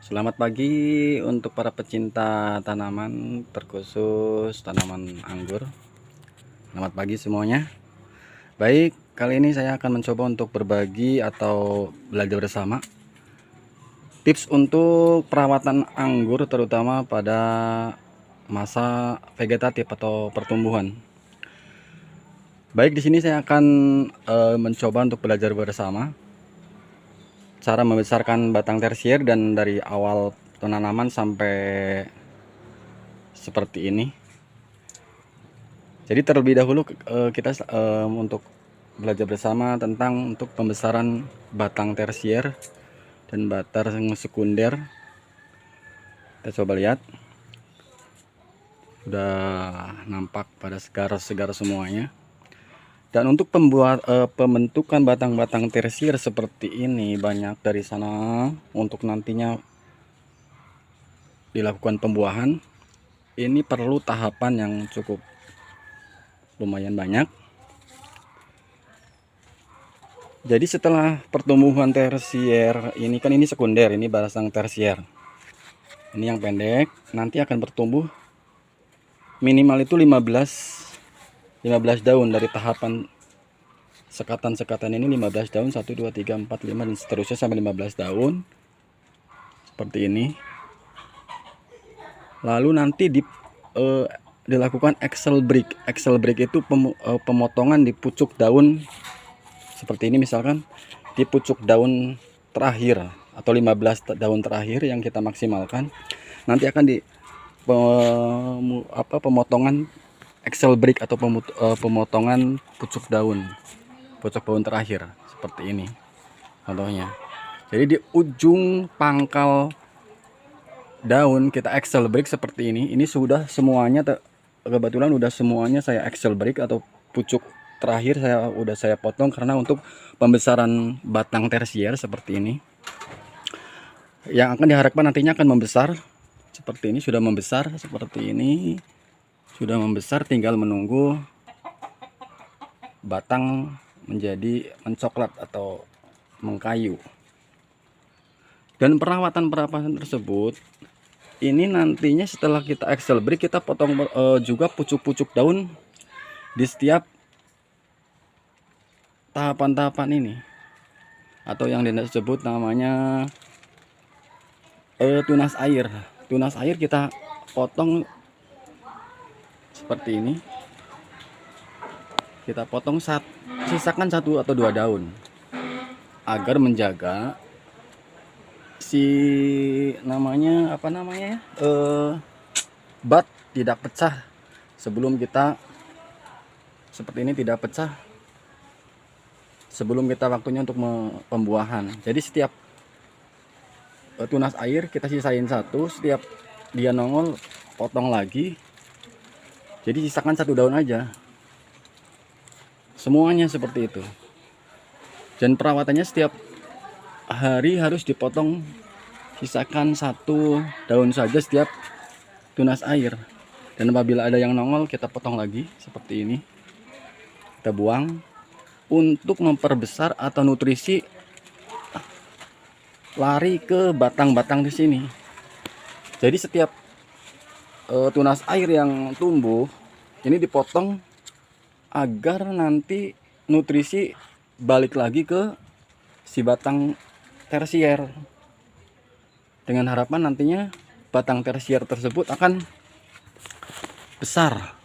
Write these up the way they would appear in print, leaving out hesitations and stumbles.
Selamat pagi untuk para pecinta tanaman, terkhusus tanaman anggur. Selamat pagi semuanya. Baik, kali ini saya akan mencoba untuk berbagi atau belajar bersama tips untuk perawatan anggur, terutama pada masa vegetatif atau pertumbuhan. Baik, di sini saya akan mencoba untuk belajar bersama cara membesarkan batang tersier dan dari awal penanaman sampai seperti ini. Jadi terlebih dahulu kita untuk belajar bersama tentang untuk pembesaran batang tersier dan batang sekunder. Kita coba lihat, sudah nampak pada segar-segar semuanya. Dan untuk pembentukan batang-batang tersier seperti ini banyak dari sana untuk nantinya dilakukan pembuahan. Ini perlu tahapan yang cukup lumayan banyak. Jadi setelah pertumbuhan tersier ini kan ini sekunder, ini batang tersier. Ini yang pendek, nanti akan bertumbuh minimal itu 15 daun dari tahapan sekatan-sekatan ini. 15 daun, 1 2 3 4 5 dan seterusnya sampai 15 daun. Seperti ini. Lalu nanti dilakukan axle break. Axle break itu pemotongan di pucuk daun. Seperti ini misalkan di pucuk daun terakhir atau 15 daun terakhir yang kita maksimalkan, nanti akan di pemotongan axle break atau pemotongan pucuk daun terakhir seperti ini contohnya. Jadi di ujung pangkal daun kita axle break seperti ini. Ini sudah semuanya, kebetulan udah semuanya saya axle break atau pucuk terakhir saya potong karena untuk pembesaran batang tersier seperti ini. Yang akan diharapkan nantinya akan membesar seperti ini, sudah membesar seperti ini. Sudah membesar, tinggal menunggu batang menjadi mencoklat atau mengkayu. Dan perawatan tersebut ini nantinya setelah kita axle break, kita potong juga pucuk-pucuk daun di setiap tahapan-tahapan ini, atau yang disebut namanya tunas air. Tunas air kita potong seperti ini. Kita potong sisakan 1 atau 2 daun agar menjaga si namanya bat tidak pecah sebelum kita seperti ini, tidak pecah sebelum kita waktunya untuk pembuahan. Jadi setiap tunas air kita sisain 1, setiap dia nongol potong lagi. Jadi sisakan 1 daun aja, semuanya seperti itu. Dan perawatannya setiap hari harus dipotong, sisakan 1 daun saja setiap tunas air. Dan apabila ada yang nongol kita potong lagi seperti ini, kita buang untuk memperbesar atau nutrisi lari ke batang-batang di sini. Jadi setiap tunas air yang tumbuh ini dipotong agar nanti nutrisi balik lagi ke si batang tersier, dengan harapan nantinya batang tersier tersebut akan besar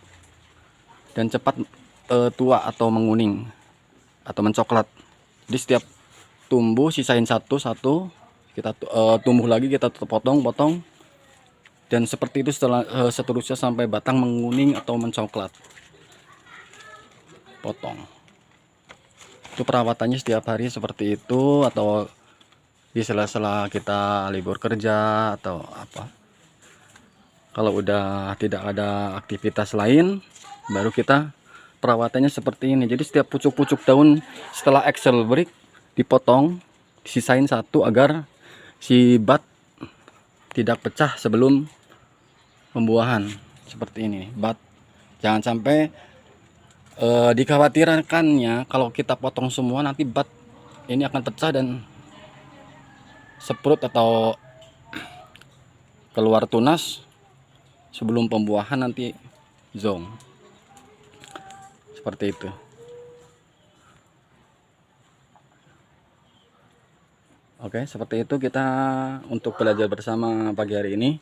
dan cepat tua atau menguning atau mencoklat. Jadi setiap tumbuh sisain 1, kita tumbuh lagi, kita potong, dan seperti itu seterusnya sampai batang menguning atau mencoklat. Potong. Itu perawatannya setiap hari seperti itu, atau di sela-sela kita libur kerja atau apa. Kalau udah tidak ada aktivitas lain, baru kita perawatannya seperti ini. Jadi setiap pucuk-pucuk daun setelah axle break dipotong, sisain 1 agar si bat tidak pecah sebelum pembuahan. Seperti ini, bat jangan sampai dikhawatirkannya kalau kita potong semua nanti bat ini akan pecah dan seprut atau keluar tunas sebelum pembuahan nanti zong. Seperti itu. Oke, seperti itu kita untuk belajar bersama pagi hari ini.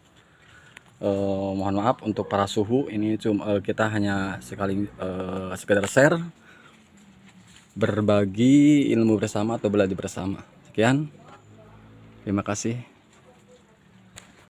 Mohon maaf untuk para suhu, ini cuma kita hanya sekedar share, berbagi ilmu bersama atau belajar bersama. Sekian, terima kasih.